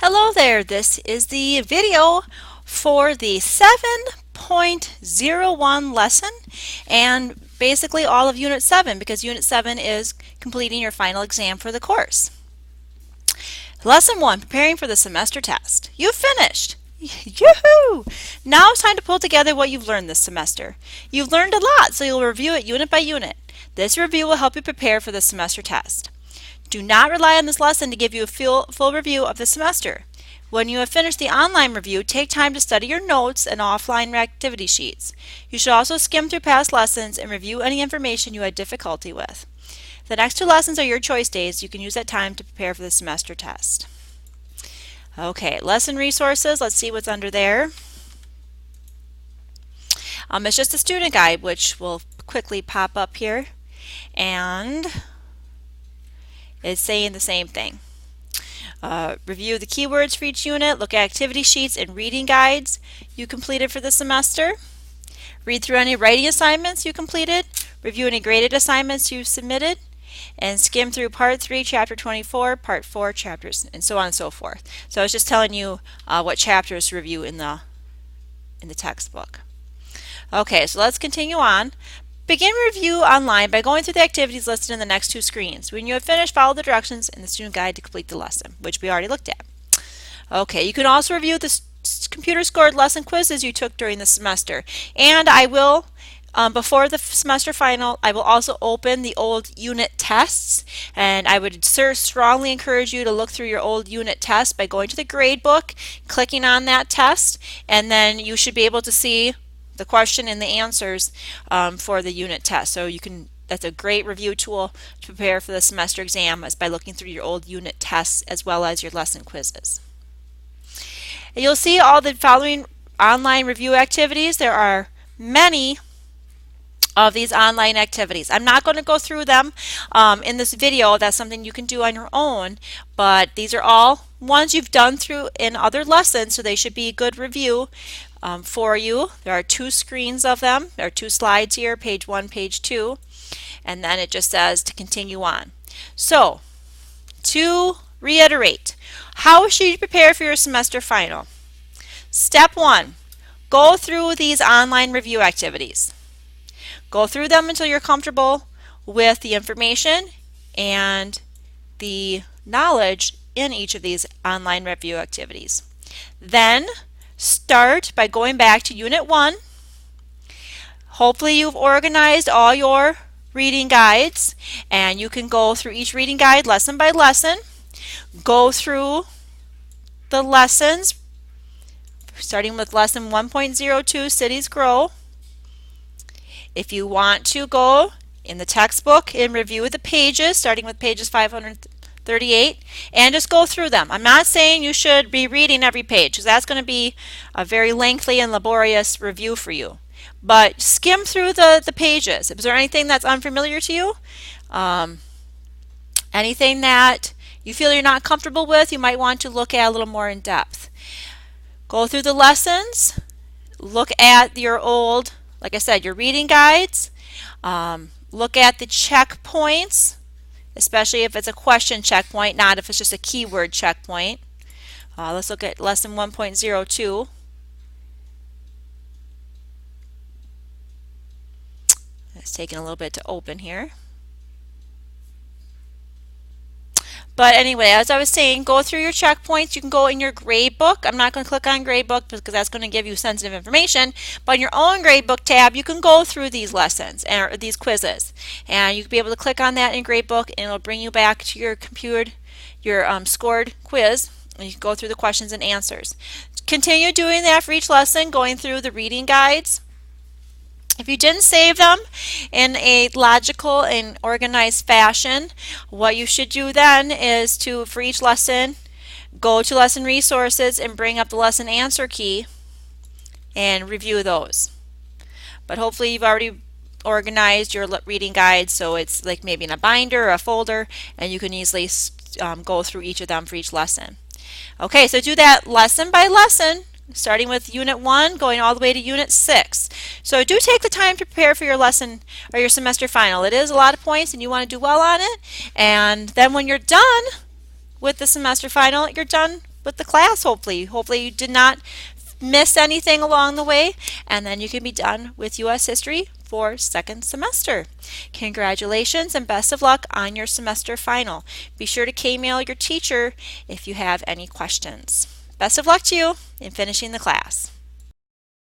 Hello there, this is the video for the 7.01 lesson and basically all of Unit 7 because Unit 7 is completing your final exam for the course. Lesson 1, preparing for the semester test. You've finished! Yoo-hoo! Now it's time to pull together what you've learned this semester. You've learned a lot, so you'll review it unit by unit. This review will help you prepare for the semester test. Do not rely on this lesson to give you a full review of the semester. When you have finished the online review, take time to study your notes and offline activity sheets. You should also skim through past lessons and review any information you had difficulty with. The next 2 lessons are your choice days. You can use that time to prepare for the semester test. Okay, lesson resources. Let's see what's under there. It's just a student guide, which will quickly pop up here. And it's saying the same thing. Review the keywords for each unit, look at activity sheets and reading guides you completed for the semester. Read through any writing assignments you completed, review any graded assignments you submitted, and skim through Part 3, Chapter 24, Part 4 chapters, and so on and so forth. So I was just telling you what chapters to review in the textbook. Okay, so let's continue on. Begin review online by going through the activities listed in the next 2 screens. When you have finished, follow the directions in the student guide to complete the lesson, which we already looked at. Okay, you can also review the computer scored lesson quizzes you took during the semester. And I will, before the semester final, I will also open the old unit tests. And I would strongly encourage you to look through your old unit tests by going to the grade book, clicking on that test, and then you should be able to see the question and the answers for the unit test. So you can, that's a great review tool to prepare for the semester exam, is by looking through your old unit tests as well as your lesson quizzes. And you'll see all the following online review activities. There are many of these online activities. I'm not going to go through them in this video. That's something you can do on your own, but these are all ones you've done through in other lessons, so they should be a good review for you. There are 2 screens of them. There are 2 slides here, page 1, page 2, and then it just says to continue on. So, to reiterate, how should you prepare for your semester final? Step 1, go through these online review activities. Go through them until you're comfortable with the information and the knowledge in each of these online review activities. Then start by going back to Unit 1. Hopefully you've organized all your reading guides, and you can go through each reading guide lesson by lesson. Go through the lessons, starting with lesson 1.02, Cities Grow. If you want to go in the textbook and review the pages, starting with pages 538, and just go through them. I'm not saying you should be reading every page, because that's going to be a very lengthy and laborious review for you. But skim through the pages. Is there anything that's unfamiliar to you? Anything that you feel you're not comfortable with, you might want to look at a little more in depth. Go through the lessons. Look at your old, like I said, your reading guides. Look at the checkpoints, especially if it's a question checkpoint, not if it's just a keyword checkpoint. Let's look at lesson 1.02. It's taking a little bit to open here. But anyway, as I was saying, go through your checkpoints. You can go in your grade book. I'm not going to click on grade book because that's going to give you sensitive information. But in your own grade book tab, you can go through these lessons or these quizzes. And you can be able to click on that in grade book, and it'll bring you back to your scored quiz. And you can go through the questions and answers. Continue doing that for each lesson, going through the reading guides. If you didn't save them in a logical and organized fashion, what you should do then is to, for each lesson, go to lesson resources and bring up the lesson answer key and review those. But hopefully you've already organized your reading guide so it's like maybe in a binder or a folder, and you can easily go through each of them for each lesson. Okay, so do that lesson by lesson, starting with Unit 1, going all the way to Unit 6. So do take the time to prepare for your lesson or your semester final. It is a lot of points and you want to do well on it. And then when you're done with the semester final, you're done with the class, hopefully. Hopefully you did not miss anything along the way, and then you can be done with U.S. History for second semester. Congratulations and best of luck on your semester final. Be sure to K-mail your teacher if you have any questions. Best of luck to you in finishing the class.